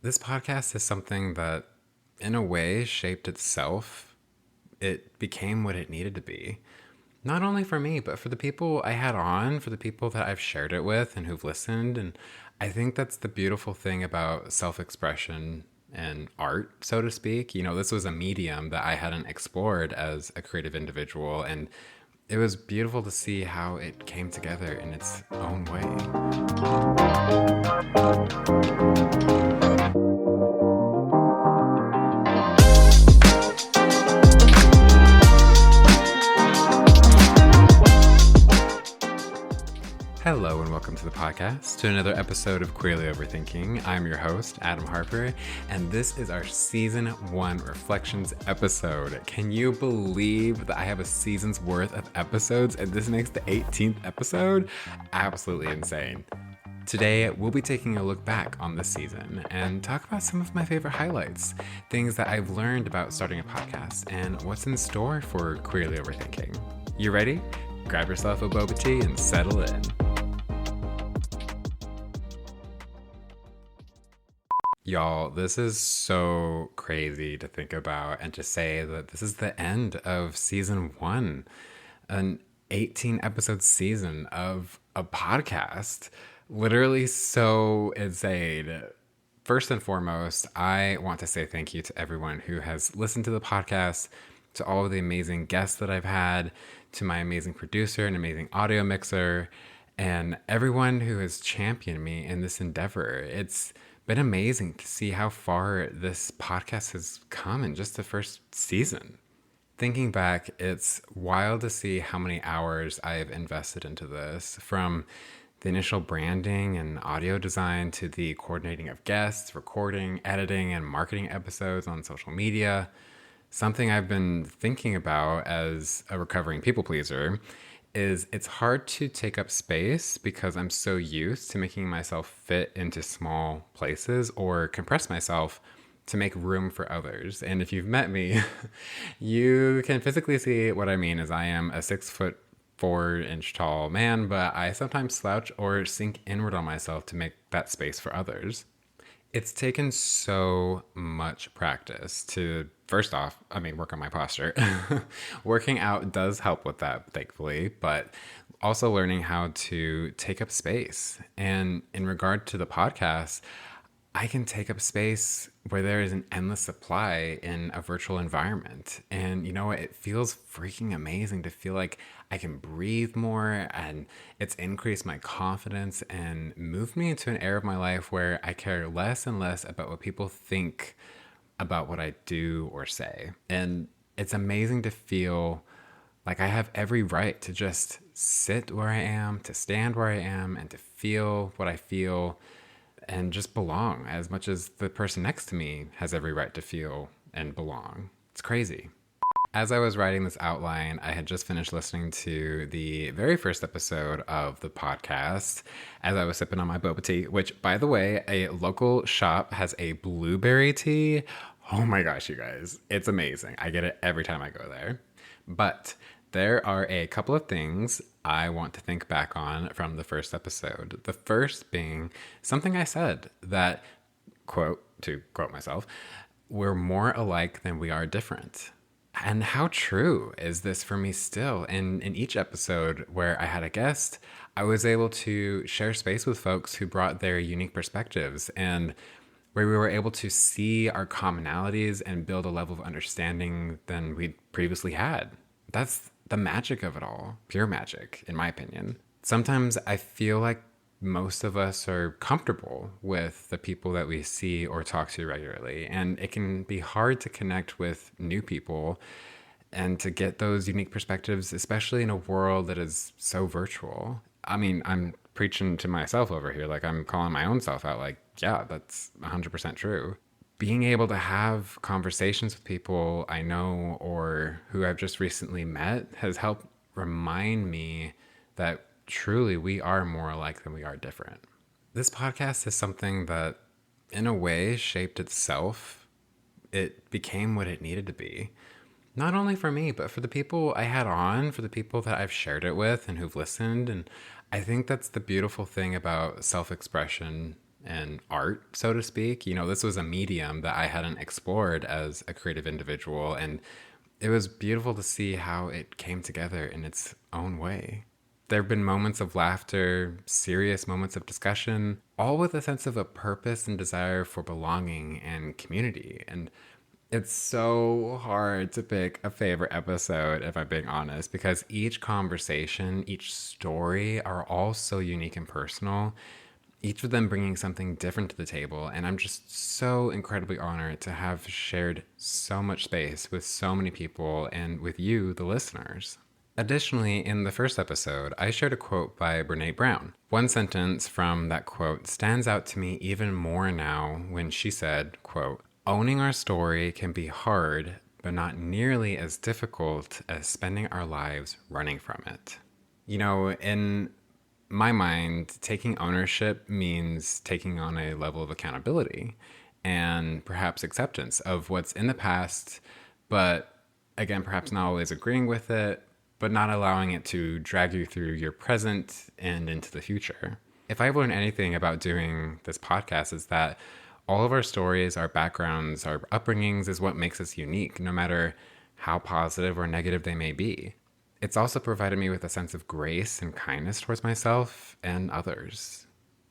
This podcast is something that, in a way, shaped itself. It became what it needed to be. Not only for me, but for the people I had on, for the people that I've shared it with and who've listened. And I think that's the beautiful thing about self expression and art, so to speak. This was a medium that I hadn't explored as a creative individual. And it was beautiful to see how it came together in its own way. Hello and welcome to the podcast, to another episode of Queerly Overthinking. I'm your host, Adam Harper, and this is our Season 1 Reflections episode. Can you believe that I have a season's worth of episodes and this makes the 18th episode? Absolutely insane. Today, we'll be taking a look back on this season and talk about some of my favorite highlights, things that I've learned about starting a podcast, and what's in store for Queerly Overthinking. You ready? Grab yourself a boba tea and settle in. Y'all, this is so crazy to think about and to say that this is the end of season 1, an 18 episode season of a podcast. Literally so insane. First and foremost, I want to say thank you to everyone who has listened to the podcast, to all of the amazing guests that I've had, to my amazing producer and amazing audio mixer, and everyone who has championed me in this endeavor. It's been amazing to see how far this podcast has come in just the first season. Thinking back, it's wild to see how many hours I have invested into this, from the initial branding and audio design to the coordinating of guests, recording, editing, and marketing episodes on social media. Something I've been thinking about as a recovering people pleaser is it's hard to take up space because I'm so used to making myself fit into small places or compress myself to make room for others. And if you've met me, you can physically see what I mean, as I am a 6'4" tall man, but I sometimes slouch or sink inward on myself to make that space for others. It's taken so much practice to, first off, work on my posture. Working out does help with that, thankfully, but also learning how to take up space. And in regard to the podcast, I can take up space where there is an endless supply in a virtual environment. And you know what? It feels freaking amazing to feel like I can breathe more, and it's increased my confidence and moved me into an era of my life where I care less and less about what people think about what I do or say. And it's amazing to feel like I have every right to just sit where I am, to stand where I am, and to feel what I feel, and just belong as much as the person next to me has every right to feel and belong. It's crazy. As I was writing this outline, I had just finished listening to the very first episode of the podcast as I was sipping on my boba tea, which, by the way, a local shop has a blueberry tea. Oh my gosh, you guys, it's amazing. I get it every time I go there. But there are a couple of things I want to think back on from the first episode. The first being something I said that, to quote myself, we're more alike than we are different. And how true is this for me still? In each episode where I had a guest, I was able to share space with folks who brought their unique perspectives, and where we were able to see our commonalities and build a level of understanding than we'd previously had. That's the magic of it all. Pure magic, in my opinion. Sometimes I feel like most of us are comfortable with the people that we see or talk to regularly, and it can be hard to connect with new people and to get those unique perspectives, especially in a world that is so virtual. I'm preaching to myself over here, like I'm calling my own self out, like, yeah, that's 100% true. Being able to have conversations with people I know or who I've just recently met has helped remind me that truly we are more alike than we are different. This podcast is something that, in a way, shaped itself. It became what it needed to be. Not only for me, but for the people I had on, for the people that I've shared it with and who've listened. And I think that's the beautiful thing about self-expression and art, so to speak. This was a medium that I hadn't explored as a creative individual, and it was beautiful to see how it came together in its own way. There have been moments of laughter, serious moments of discussion, all with a sense of a purpose and desire for belonging and community. And it's so hard to pick a favorite episode, if I'm being honest, because each conversation, each story are all so unique and personal, each of them bringing something different to the table. And I'm just so incredibly honored to have shared so much space with so many people and with you, the listeners. Additionally, in the first episode, I shared a quote by Brené Brown. One sentence from that quote stands out to me even more now when she said, quote, "Owning our story can be hard, but not nearly as difficult as spending our lives running from it." In my mind, taking ownership means taking on a level of accountability and perhaps acceptance of what's in the past, but again, perhaps not always agreeing with it, but not allowing it to drag you through your present and into the future. If I've learned anything about doing this podcast, is that all of our stories, our backgrounds, our upbringings is what makes us unique, no matter how positive or negative they may be. It's also provided me with a sense of grace and kindness towards myself and others.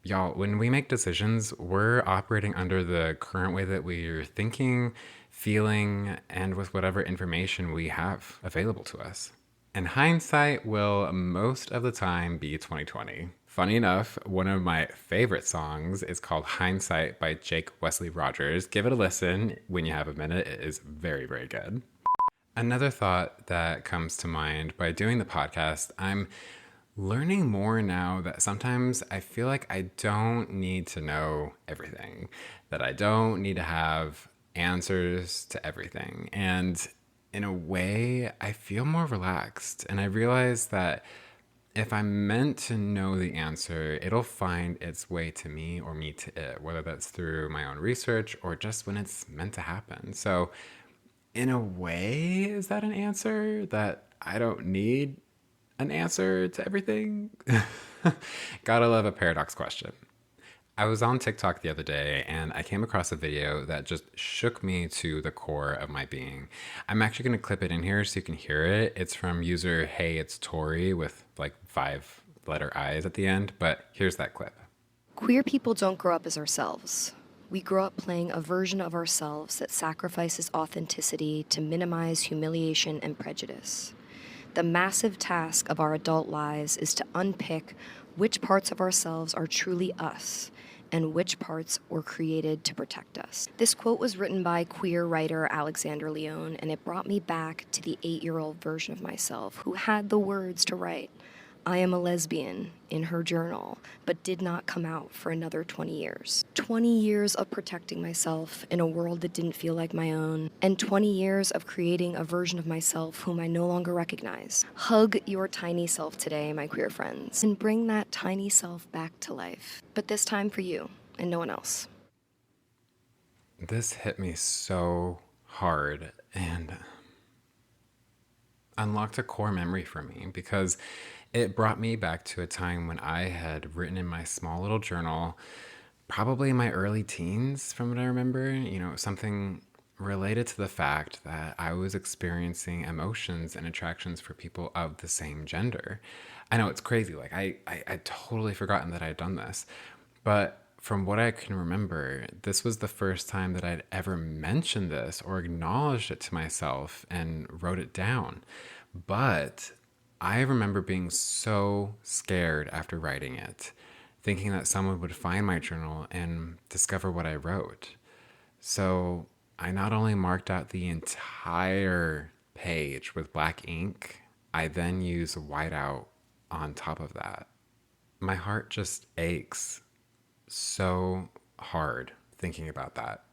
Y'all, when we make decisions, we're operating under the current way that we're thinking, feeling, and with whatever information we have available to us. And hindsight will most of the time be 2020. Funny enough, one of my favorite songs is called Hindsight by Jake Wesley Rogers. Give it a listen when you have a minute. It is very, very good. Another thought that comes to mind by doing the podcast, I'm learning more now that sometimes I feel like I don't need to know everything, that I don't need to have answers to everything. And in a way, I feel more relaxed. And I realize that if I'm meant to know the answer, it'll find its way to me or me to it, whether that's through my own research or just when it's meant to happen. So in a way, is that an answer that I don't need an answer to everything? Gotta love a paradox question. I was on TikTok the other day and I came across a video that just shook me to the core of my being. I'm actually going to clip it in here so you can hear it. It's from user Hey It's Tori with like 5-letter I's at the end, but here's that clip. Queer people don't grow up as ourselves. We grow up playing a version of ourselves that sacrifices authenticity to minimize humiliation and prejudice. The massive task of our adult lives is to unpick which parts of ourselves are truly us and which parts were created to protect us. This quote was written by queer writer Alexander Leone, and it brought me back to the 8-year-old version of myself who had the words to write, "I am a lesbian," in her journal, but did not come out for another 20 years. 20 years of protecting myself in a world that didn't feel like my own, and 20 years of creating a version of myself whom I no longer recognize. Hug your tiny self today, my queer friends, and bring that tiny self back to life. But this time for you and no one else. This hit me so hard and unlocked a core memory for me because it brought me back to a time when I had written in my small little journal, probably in my early teens, from what I remember, something related to the fact that I was experiencing emotions and attractions for people of the same gender. I know it's crazy. Like I'd totally forgotten that I had done this, but from what I can remember, this was the first time that I'd ever mentioned this or acknowledged it to myself and wrote it down. But I remember being so scared after writing it, thinking that someone would find my journal and discover what I wrote. So I not only marked out the entire page with black ink, I then used whiteout on top of that. My heart just aches so hard thinking about that.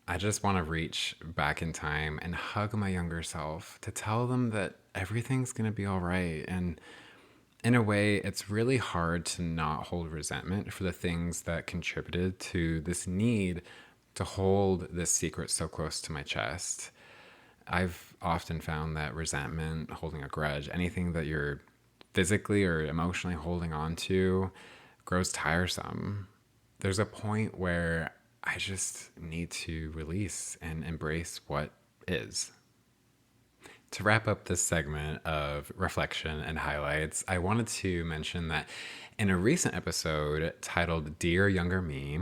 I just want to reach back in time and hug my younger self to tell them that everything's going to be all right. And in a way, it's really hard to not hold resentment for the things that contributed to this need to hold this secret so close to my chest. I've often found that resentment, holding a grudge, anything that you're physically or emotionally holding on to grows tiresome. there's a point where I just need to release and embrace what is. To wrap up this segment of reflection and highlights, I wanted to mention that in a recent episode titled Dear Younger Me,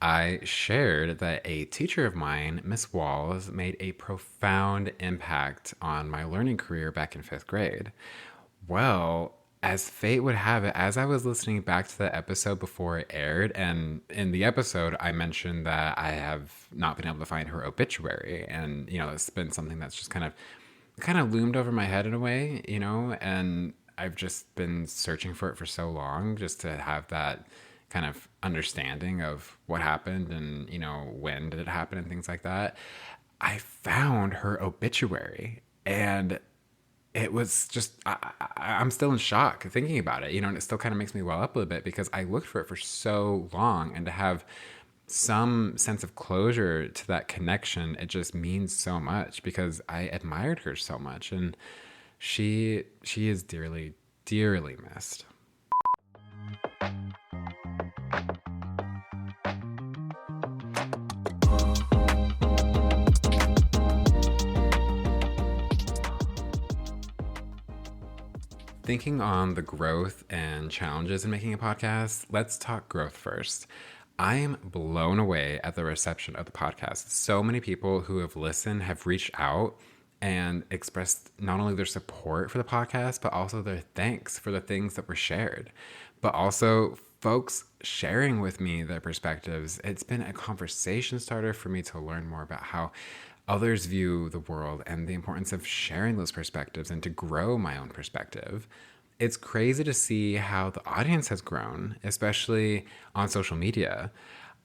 I shared that a teacher of mine, Miss Walls, made a profound impact on my learning career back in fifth grade. Well, as fate would have it, as I was listening back to the episode before it aired, and in the episode, I mentioned that I have not been able to find her obituary, and it's been something that's just kind of loomed over my head in a way, and I've just been searching for it for so long, just to have that kind of understanding of what happened and when did it happen and things like that. I found her obituary, and it was just I'm still in shock thinking about it, and it still kind of makes me well up a little bit because I looked for it for so long, and to have some sense of closure to that connection, it just means so much because I admired her so much, and she is dearly, dearly missed. Thinking on the growth and challenges in making a podcast, let's talk growth first. I am blown away at the reception of the podcast. So many people who have listened have reached out and expressed not only their support for the podcast, but also their thanks for the things that were shared. But also folks sharing with me their perspectives. It's been a conversation starter for me to learn more about how others view the world and the importance of sharing those perspectives and to grow my own perspective. It's crazy to see how the audience has grown, especially on social media.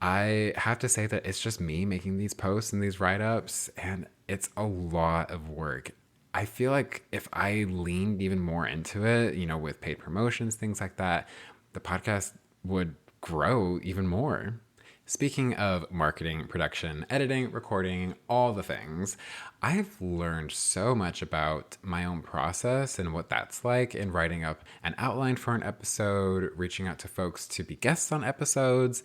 I have to say that it's just me making these posts and these write-ups, and it's a lot of work. I feel like if I leaned even more into it, with paid promotions, things like that, the podcast would grow even more. Speaking of marketing, production, editing, recording, all the things, I've learned so much about my own process and what that's like in writing up an outline for an episode, reaching out to folks to be guests on episodes,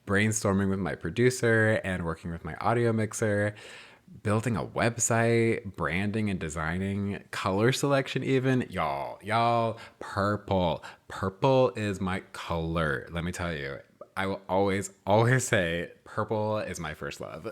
brainstorming with my producer and working with my audio mixer, building a website, branding and designing, color selection even. Y'all, purple. Purple is my color, let me tell you. I will always say purple is my first love.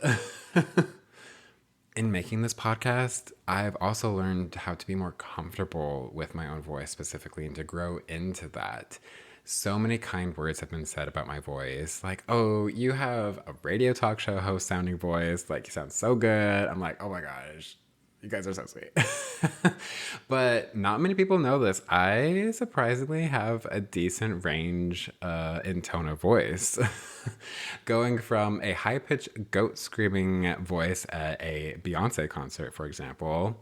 In making this podcast, I've also learned how to be more comfortable with my own voice specifically and to grow into that. So many kind words have been said about my voice. Like, oh, you have a radio talk show host sounding voice. Like, you sound so good. I'm like, oh my gosh, you guys are so sweet. But not many people know this. I surprisingly have a decent range in tone of voice. Going from a high-pitched goat screaming voice at a Beyonce concert, for example,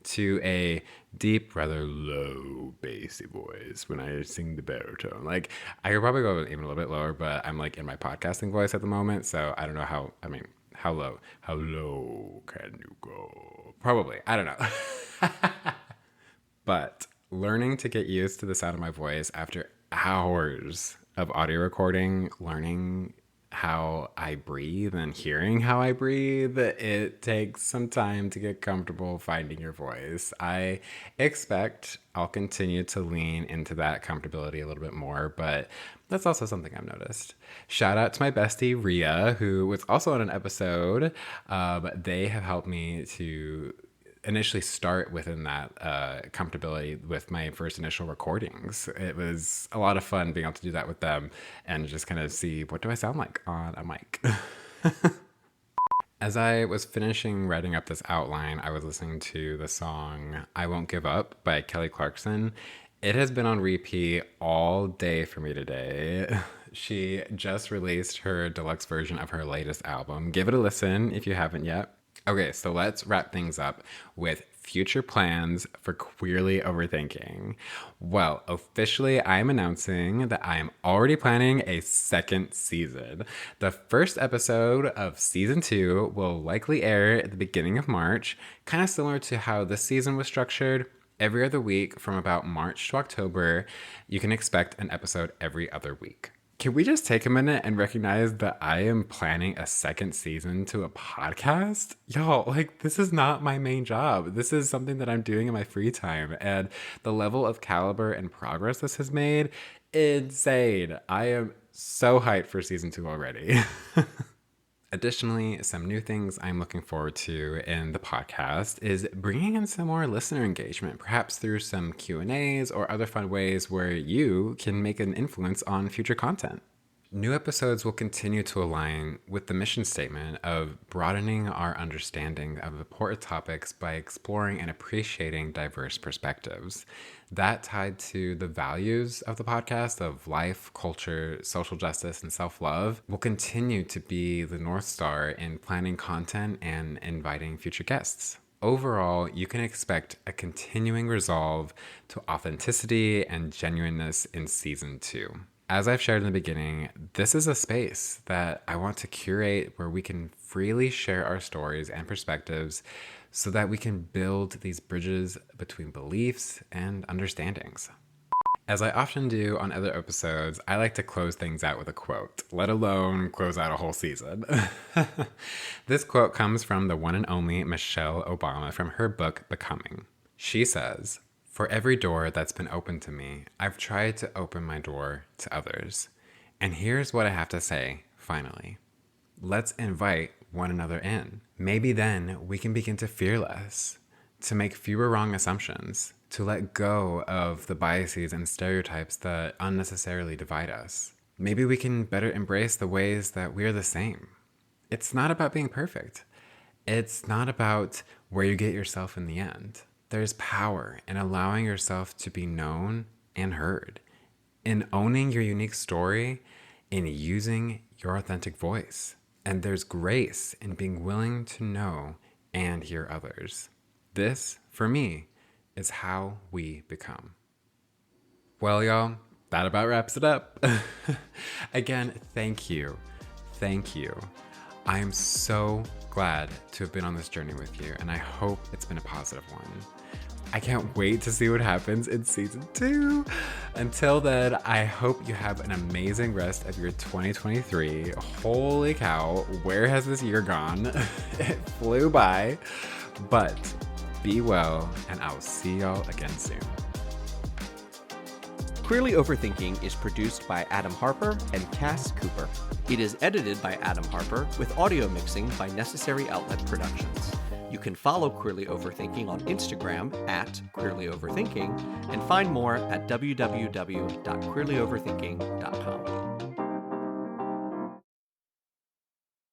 to a deep, rather low, bassy voice when I sing the baritone. Like, I could probably go even a little bit lower, but I'm like in my podcasting voice at the moment, so I don't know how low can you go? Probably, I don't know. But learning to get used to the sound of my voice after hours of audio recording, learning how I breathe and hearing how I breathe, it takes some time to get comfortable finding your voice. I expect I'll continue to lean into that comfortability a little bit more, but that's also something I've noticed. Shout out to my bestie, Rhea, who was also on an episode. They have helped me to initially start within that comfortability with my first initial recordings. It was a lot of fun being able to do that with them and just kind of see, what do I sound like on a mic? As I was finishing writing up this outline, I was listening to the song I Won't Give Up by Kelly Clarkson. It has been on repeat all day for me today. She just released her deluxe version of her latest album. Give it a listen if you haven't yet. Okay, so let's wrap things up with future plans for Queerly Overthinking. Well, officially, I'm announcing that I am already planning a second season. The first episode of season 2 will likely air at the beginning of March, kind of similar to how this season was structured. Every other week from about March to October, you can expect an episode every other week. Can we just take a minute and recognize that I am planning a second season to a podcast? Y'all, like, this is not my main job. This is something that I'm doing in my free time. And the level of caliber and progress this has made, insane. I am so hyped for season 2 already. Additionally, some new things I'm looking forward to in the podcast is bringing in some more listener engagement, perhaps through some Q&As or other fun ways where you can make an influence on future content. New episodes will continue to align with the mission statement of broadening our understanding of important topics by exploring and appreciating diverse perspectives. That tied to the values of the podcast of life, culture, social justice, and self-love will continue to be the North Star in planning content and inviting future guests. Overall, you can expect a continuing resolve to authenticity and genuineness in season 2. As I've shared in the beginning, this is a space that I want to curate where we can freely share our stories and perspectives so that we can build these bridges between beliefs and understandings. As I often do on other episodes, I like to close things out with a quote, let alone close out a whole season. This quote comes from the one and only Michelle Obama from her book, Becoming. She says, "For every door that's been opened to me, I've tried to open my door to others. And here's what I have to say, finally. Let's invite one another in. Maybe then we can begin to fear less, to make fewer wrong assumptions, to let go of the biases and stereotypes that unnecessarily divide us. Maybe we can better embrace the ways that we're the same. It's not about being perfect. It's not about where you get yourself in the end. There's power in allowing yourself to be known and heard, in owning your unique story, in using your authentic voice. And there's grace in being willing to know and hear others. This, for me, is how we become." Well, y'all, that about wraps it up. Again, thank you. Thank you. I am so glad to have been on this journey with you, and I hope it's been a positive one. I can't wait to see what happens in season 2. Until then, I hope you have an amazing rest of your 2023. Holy cow, where has this year gone? It flew by. But be well, and I'll see y'all again soon. Queerly Overthinking is produced by Adam Harper and Cass Cooper. It is edited by Adam Harper with audio mixing by Necessary Outlet Productions. You can follow Queerly Overthinking on Instagram at Queerly Overthinking and find more at www.queerlyoverthinking.com.